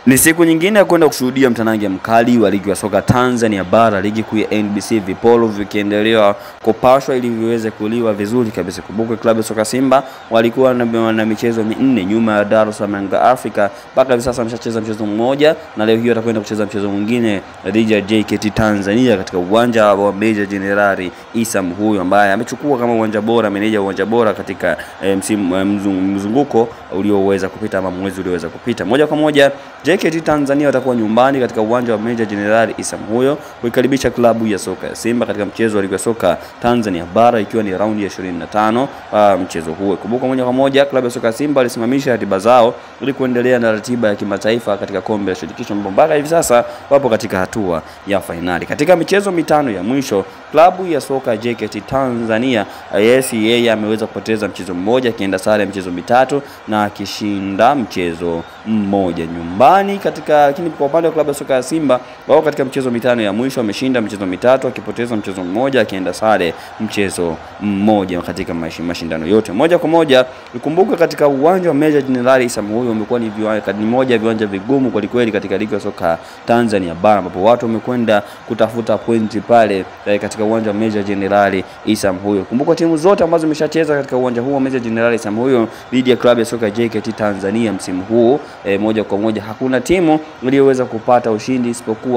Ni siku nyingine ya kwenda kushuhudia mtanange mkali wa ligi ya soka Tanzania bara, ligi kuu ya NBC, vipolo vikiendelea kupashwa ili viweze kuliwa vizuri kabisa. Kumbuka klabu ya soka Simba walikuwa na michezo minne nyuma ya Dar es Salaam Africa, mpaka hivi sasa ameshacheza mchezo mmoja na leo hiyo atakwenda kucheza mchezo mwingine dhidi ya JKT Tanzania katika uwanja wa Meja Jenerali Issa Muhyo, ambaye amechukua kama uwanja bora, meneja uwanja bora katika mzunguko ulioweza kupita ama mwezi ulioweza kupita. Moja kwa moja JKT Tanzania watakuwa nyumbani katika uwanja wa Meja Jenerali Issa Muhyo kuikaribisha klabu ya soka ya Simba katika mchezo wa ligi ya soka Tanzania bara, ikiwa ni raundi ya 25 mchezo huo. Kumbuka moja kwa moja klabu ya soka ya Simba alisimamisha ratiba zao ili kuendelea na ratiba ya kimataifa katika kombe la shirikisho, mpaka hivi sasa wapo katika hatua ya fainali. Katika michezo mitano ya mwisho klabu ya soka JKT Tanzania yeye ameweza kupoteza mchezo mmoja, akienda sare mchezo mitatu na akishinda mchezo mmoja nyumbani lakini kwa upande wa klabu ya soka ya Simba wao katika michezo mitano ya mwisho ameshinda mchezo mitatu, akipoteza mchezo mmoja, akienda sare mchezo mmoja katika mashindano yote. Moja kwa moja ukumbuka katika uwanja wa Meja Jenerali Issa Muhyo umekuwa ni moja ya viwanja vigumu kwa kweli katika ligi ya soka Tanzania bara, ambapo watu wamekwenda kutafuta pointi pale katika uwanja wa Meja Jenerali Issa Muhyo. Kumbuka timu zote ambazo zimeshacheza katika uwanja huu wa Meja Jenerali Issa Muhyo dhidi ya klabu ya soka JKT Tanzania msimu huu moja kwa moja hakuna timu iliyoweza kupata ushindi isipokuwa